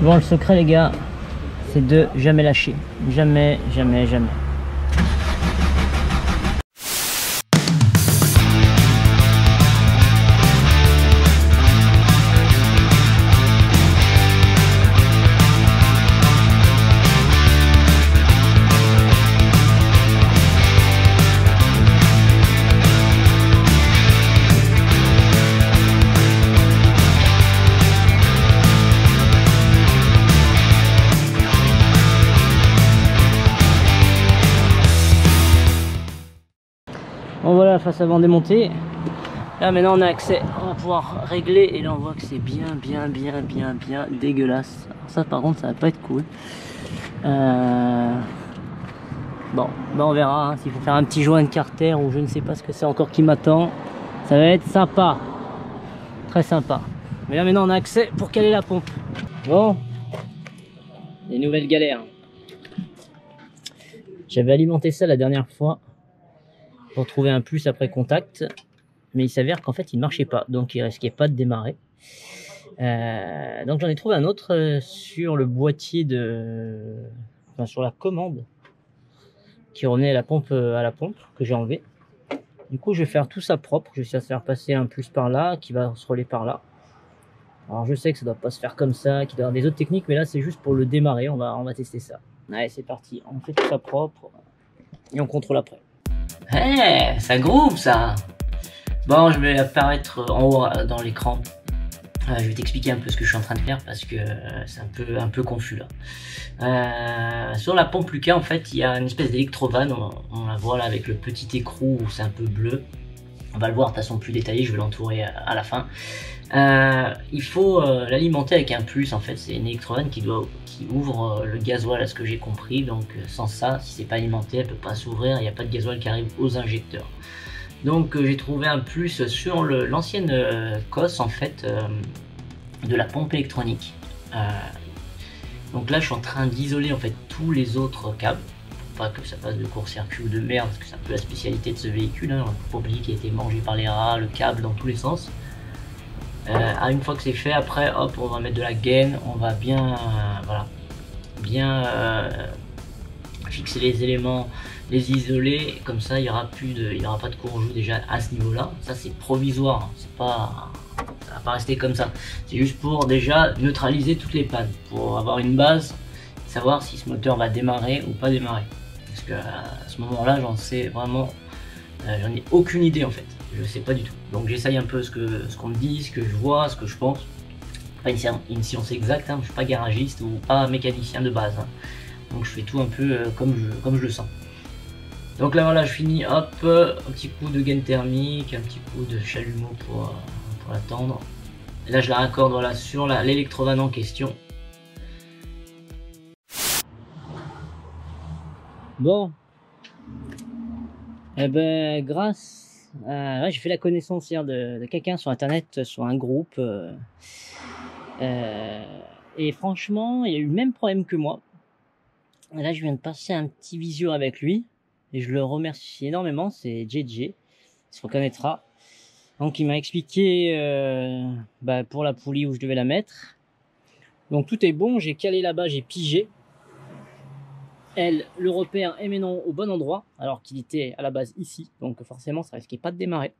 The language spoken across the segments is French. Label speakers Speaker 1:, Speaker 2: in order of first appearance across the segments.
Speaker 1: Bon, le secret les gars, c'est de jamais lâcher. Jamais, jamais, jamais. Bon voilà la face avant démontée. Là maintenant on a accès, on va pouvoir régler et là on voit que c'est bien dégueulasse. Alors ça par contre ça va pas être cool. Bon, bah on verra hein, s'il faut faire un petit joint de carter ou je ne sais pas ce que c'est encore qui m'attend. Ça va être sympa, très sympa. Mais là maintenant on a accès pour caler la pompe. Bon, des nouvelles galères. J'avais alimenté ça la dernière fois pour trouver un plus après contact, mais il s'avère qu'en fait il ne marchait pas, donc il risquait pas de démarrer. Donc j'en ai trouvé un autre sur le boîtier de, enfin sur la commande qui revenait à la pompe que j'ai enlevé. Du coup je vais faire tout ça propre, je vais essayer de faire passer un plus par là qui va se relier par là. Alors je sais que ça doit pas se faire comme ça, qu'il doit y avoir des autres techniques, mais là c'est juste pour le démarrer, on va tester ça. Allez c'est parti, on fait tout ça propre et on contrôle après. Hey, ça groove ça. Bon, je vais apparaître en haut dans l'écran. Je vais t'expliquer un peu ce que je suis en train de faire parce que c'est un peu confus là. Sur la pompe Lucas, en fait, il y a une espèce d'électrovanne. On la voit là avec le petit écrou où c'est un peu bleu. On va le voir de façon plus détaillée, je vais l'entourer à la fin. Il faut l'alimenter avec un plus, en fait, c'est une électrovanne qui ouvre le gasoil à ce que j'ai compris, donc sans ça, si c'est pas alimenté, elle peut pas s'ouvrir, il n'y a pas de gasoil qui arrive aux injecteurs. Donc j'ai trouvé un plus sur l'ancienne cosse en fait de la pompe électronique. Donc là je suis en train d'isoler en fait tous les autres câbles, pour pas que ça passe de court-circuit ou de merde, parce que c'est un peu la spécialité de ce véhicule, hein. Faut pas oublier qu'il a été mangé par les rats, le câble dans tous les sens. Une fois que c'est fait, après hop on va mettre de la gaine, on va bien voilà, bien fixer les éléments, les isoler, comme ça il y aura pas de courroux déjà à ce niveau là. Ça c'est provisoire, c'est pas, ça va pas rester comme ça, c'est juste pour déjà neutraliser toutes les pannes, pour avoir une base, savoir si ce moteur va démarrer ou pas démarrer, parce que à ce moment là j'en sais vraiment, j'en ai aucune idée en fait. Je sais pas du tout, donc j'essaye un peu ce qu'on me dit, ce que je vois, ce que je pense. Pas une science exacte, hein. Je suis pas garagiste ou pas mécanicien de base, hein. Donc je fais tout un peu comme je le sens. Donc là voilà, je finis, hop, un petit coup de gaine thermique, un petit coup de chalumeau pour la tendre. Et là je la raccorde voilà, sur l'électrovanne en question. Bon, eh ben grâce ouais, j'ai fait la connaissance hier de quelqu'un sur internet, sur un groupe, et franchement il a eu le même problème que moi. Et là je viens de passer un petit visio avec lui et je le remercie énormément, c'est JJ, il se reconnaîtra. Donc il m'a expliqué pour la poulie où je devais la mettre. Donc tout est bon, j'ai calé là-bas, j'ai pigé. Elle, le repère est maintenant au bon endroit, alors qu'il était à la base ici, donc forcément ça risquait pas de démarrer.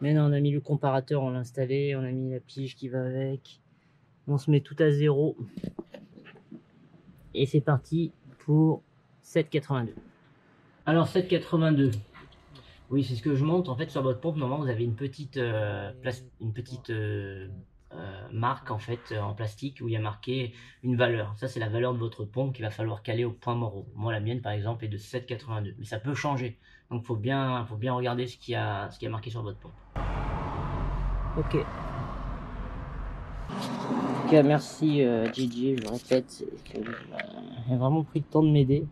Speaker 1: Maintenant on a mis le comparateur, on l'a installé, on a mis la pige qui va avec, on se met tout à zéro, et c'est parti pour 7,82. Alors 7,82, oui c'est ce que je montre, en fait sur votre pompe, normalement vous avez une petite, marque en fait en plastique où il y a marqué une valeur. Ça c'est la valeur de votre pompe qu'il va falloir caler au point mort. Moi la mienne par exemple est de 7,82, mais ça peut changer, donc faut bien regarder ce qu'il y a marqué sur votre pompe. Ok, merci JJ, je le répète, il a vraiment pris le temps de m'aider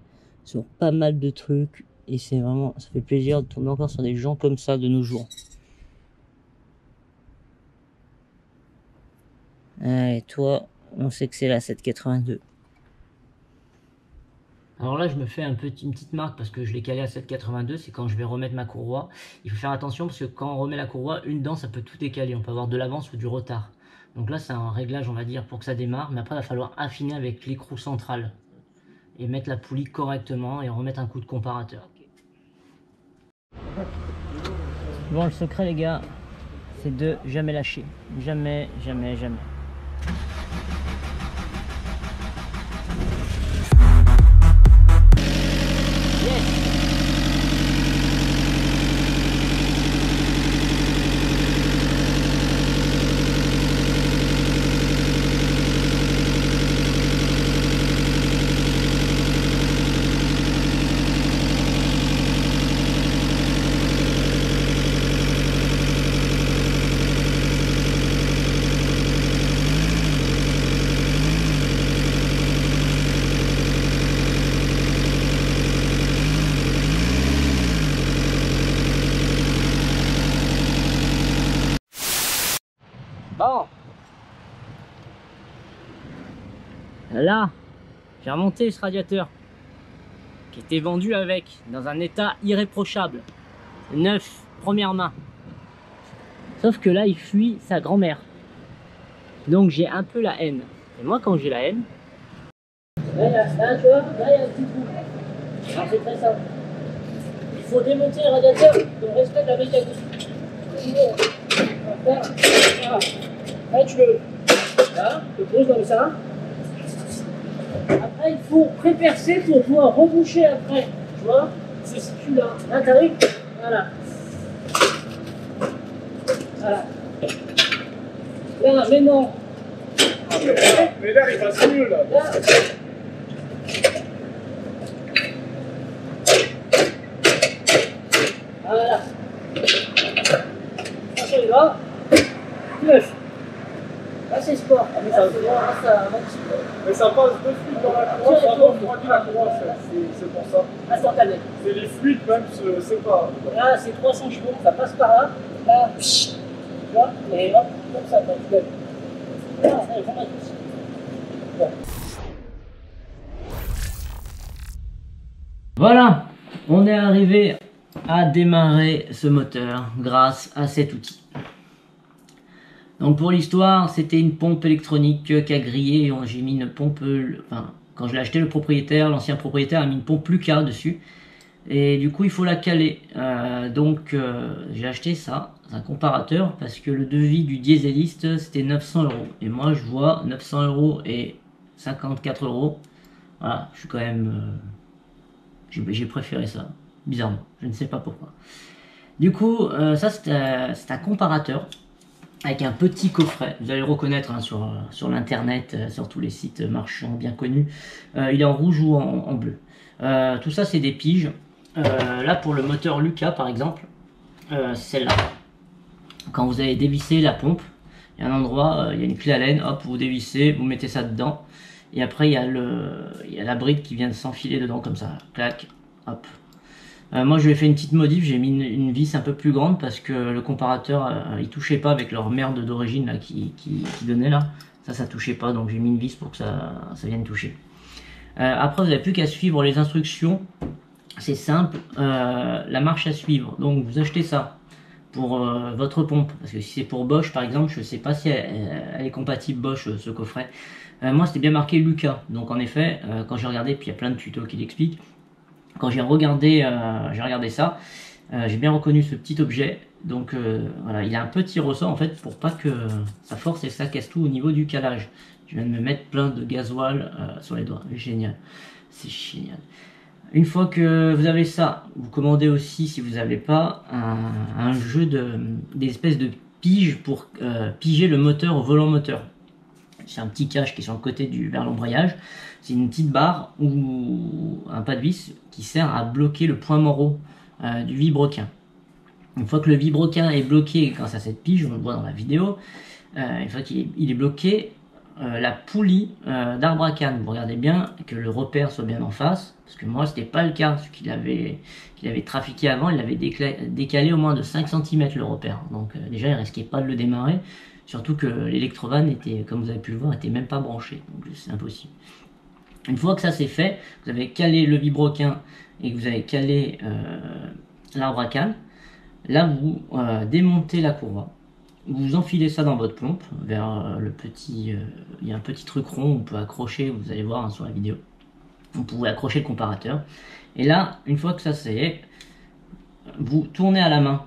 Speaker 1: sur pas mal de trucs et c'est vraiment, ça fait plaisir de tomber encore sur des gens comme ça de nos jours. Et toi, on sait que c'est la 7,82. Alors là, je me fais une petite marque parce que je l'ai calé à 7,82. C'est quand je vais remettre ma courroie. Il faut faire attention parce que quand on remet la courroie, une dent, ça peut tout décaler. On peut avoir de l'avance ou du retard. Donc là c'est un réglage on va dire pour que ça démarre, mais après il va falloir affiner avec l'écrou central et mettre la poulie correctement et remettre un coup de comparateur. Bon, le secret les gars, c'est de jamais lâcher, jamais, jamais, jamais. Bon, là, j'ai remonté ce radiateur qui était vendu avec, dans un état irréprochable, neuf, première main. Sauf que là, il fuit sa grand-mère. Donc j'ai un peu la haine. Et moi, quand j'ai la haine, là, tu vois, là, il y a un petit trou. Alors c'est très simple. Il faut démonter le radiateur dans le respect de la mécanique. Voilà. Là, tu le poses comme ça. Après, il faut prépercer pour pouvoir reboucher après. Tu vois, c'est celui-là. Là, t'arrives. Voilà. Voilà. Là, mais non.
Speaker 2: Mais là, il passe mieux, là.
Speaker 1: Voilà. Attention, il va. 9. Là, c'est sport. Ah, mais ça
Speaker 2: passe de suite dans la course, ça refroidit la course, c'est pour ça.
Speaker 1: Instantané.
Speaker 2: C'est les fluides même se séparent.
Speaker 1: Là, c'est 300 chevaux, ça passe par là. Là, tu vois, et hop, comme ça, tu lèves. Là, ça va pas tous. Bon. Voilà, on est arrivé à démarrer ce moteur grâce à cet outil. Donc pour l'histoire, c'était une pompe électronique qui a grillé. J'ai mis une pompe, enfin, quand je l'ai acheté, le propriétaire, l'ancien propriétaire a mis une pompe Lucas dessus. Et du coup, il faut la caler. J'ai acheté ça, un comparateur, parce que le devis du dieseliste, c'était 900 €. Et moi, je vois 900 € et 54 €. Voilà, je suis quand même... j'ai préféré ça, bizarrement. Je ne sais pas pourquoi. Du coup, ça, c'est un comparateur avec un petit coffret. Vous allez le reconnaître hein, sur l'internet, sur tous les sites marchands bien connus. Il est en rouge ou en bleu. Tout ça, c'est des piges. Là, pour le moteur Lucas, par exemple, celle-là. Quand vous avez dévissé la pompe, il y a un endroit, il y a une clé Allen, hop, vous dévissez, vous mettez ça dedans. Et après, il y a la bride qui vient de s'enfiler dedans, comme ça. Clac, hop. Moi je lui ai fait une petite modif, j'ai mis une vis un peu plus grande parce que le comparateur il touchait pas avec leur merde d'origine là qui donnait là. Ça touchait pas, donc j'ai mis une vis pour que ça vienne toucher. Après vous n'avez plus qu'à suivre les instructions, c'est simple, la marche à suivre. Donc vous achetez ça pour votre pompe, parce que si c'est pour Bosch par exemple, je sais pas si elle est compatible Bosch ce coffret. Moi c'était bien marqué Lucas, donc en effet quand j'ai regardé, puis il y a plein de tutos qui l'expliquent. Quand j'ai regardé ça, j'ai bien reconnu ce petit objet. Donc voilà, il a un petit ressort en fait pour pas que ça force et ça casse tout au niveau du calage. Je viens de me mettre plein de gasoil sur les doigts. Génial, c'est génial. Une fois que vous avez ça, vous commandez aussi, si vous n'avez pas, un jeu des espèces de piges pour piger le moteur au volant moteur. C'est un petit cache qui est sur le côté vers l'embrayage. C'est une petite barre ou un pas de vis qui sert à bloquer le point moro du vilebrequin. Une fois que le vilebrequin est bloqué grâce à cette pige, on le voit dans la vidéo, une fois qu'il est bloqué, la poulie d'arbre à canne, vous regardez bien que le repère soit bien en face, parce que moi c'était pas le cas, parce qu'il avait trafiqué avant, il l'avait décalé au moins de 5 cm le repère, donc déjà il risquait pas de le démarrer, surtout que l'électrovan était, comme vous avez pu le voir, était même pas branché, donc c'est impossible. Une fois que ça c'est fait, vous avez calé le vilebrequin et que vous avez calé l'arbre à canne, là vous démontez la courroie vous enfilez ça dans votre pompe, vers le petit... il y a un petit truc rond, on peut accrocher, vous allez voir hein, sur la vidéo. Vous pouvez accrocher le comparateur. Et là, une fois que ça c'est, vous tournez à la main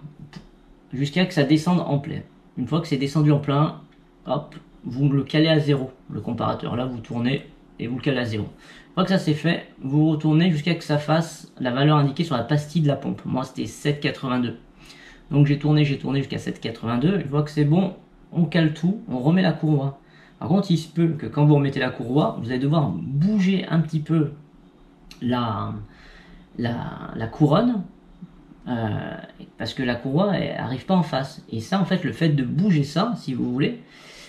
Speaker 1: jusqu'à que ça descende en plein. Une fois que c'est descendu en plein, hop, vous le calez à 0, le comparateur. Là, vous tournez et vous le calez à 0. Une fois que ça c'est fait, vous retournez jusqu'à que ça fasse la valeur indiquée sur la pastille de la pompe. Moi, c'était 7,82. Donc j'ai tourné jusqu'à 7,82. Une fois que c'est bon, on cale tout, on remet la courroie. Par contre, il se peut que quand vous remettez la courroie, vous allez devoir bouger un petit peu la couronne, parce que la courroie elle arrive pas en face. Et ça, en fait, le fait de bouger ça, si vous voulez,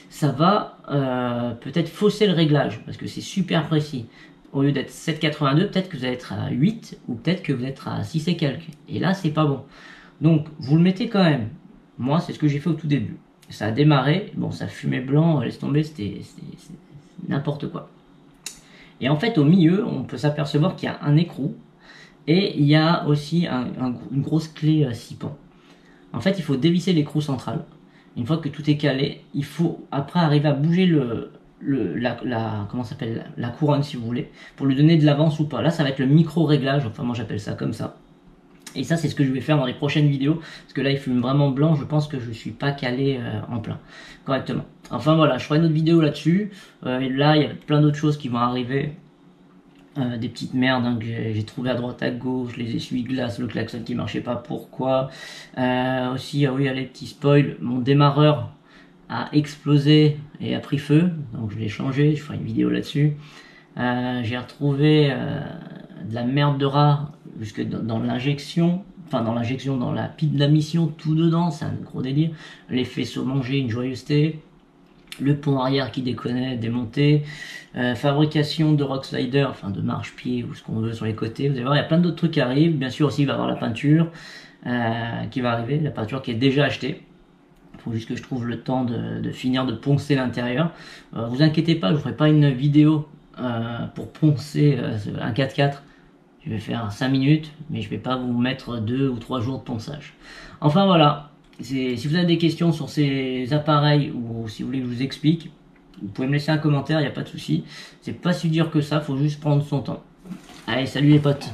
Speaker 1: ça va peut-être fausser le réglage, parce que c'est super précis. Au lieu d'être 7,82, peut-être que vous allez être à 8, ou peut-être que vous êtes à 6 et quelques. Et là, c'est pas bon. Donc, vous le mettez quand même. Moi, c'est ce que j'ai fait au tout début. Ça a démarré, bon, ça fumait blanc, laisse tomber, c'était n'importe quoi. Et en fait, au milieu, on peut s'apercevoir qu'il y a un écrou, et il y a aussi une grosse clé 6 pans. En fait, il faut dévisser l'écrou central. Une fois que tout est calé, il faut après arriver à bouger comment s'appelle, la couronne, si vous voulez, pour lui donner de l'avance ou pas. Là, ça va être le micro-réglage, enfin moi j'appelle ça comme ça. Et ça, c'est ce que je vais faire dans les prochaines vidéos, parce que là, il fume vraiment blanc, je pense que je suis pas calé en plein, correctement. Enfin voilà, je ferai une autre vidéo là-dessus. Là, il y a plein d'autres choses qui vont arriver. Des petites merdes hein, que j'ai trouvé à droite à gauche, les essuie-glaces, le klaxon qui marchait pas, pourquoi. Aussi, oui, allez, petit spoil, mon démarreur a explosé et a pris feu, donc je l'ai changé, je ferai une vidéo là-dessus. J'ai retrouvé de la merde de rat jusque dans l'injection, enfin dans l'injection, dans la pile de la mission, tout dedans, c'est un gros délire. Les faisceaux mangés, une joyeuseté. Le pont arrière qui déconnait, démonté, fabrication de rock slider, enfin de marche-pied ou ce qu'on veut sur les côtés. Vous allez voir, il y a plein d'autres trucs qui arrivent. Bien sûr aussi, il va y avoir la peinture qui va arriver, la peinture qui est déjà achetée. Il faut juste que je trouve le temps de finir de poncer l'intérieur. Vous inquiétez pas, je ne ferai pas une vidéo pour poncer un 4x4. Je vais faire 5 minutes, mais je vais pas vous mettre 2 ou 3 jours de ponçage. Enfin voilà. Si vous avez des questions sur ces appareils ou si vous voulez que je vous explique, vous pouvez me laisser un commentaire, il n'y a pas de souci. C'est pas si dur que ça, faut juste prendre son temps. Allez, salut les potes!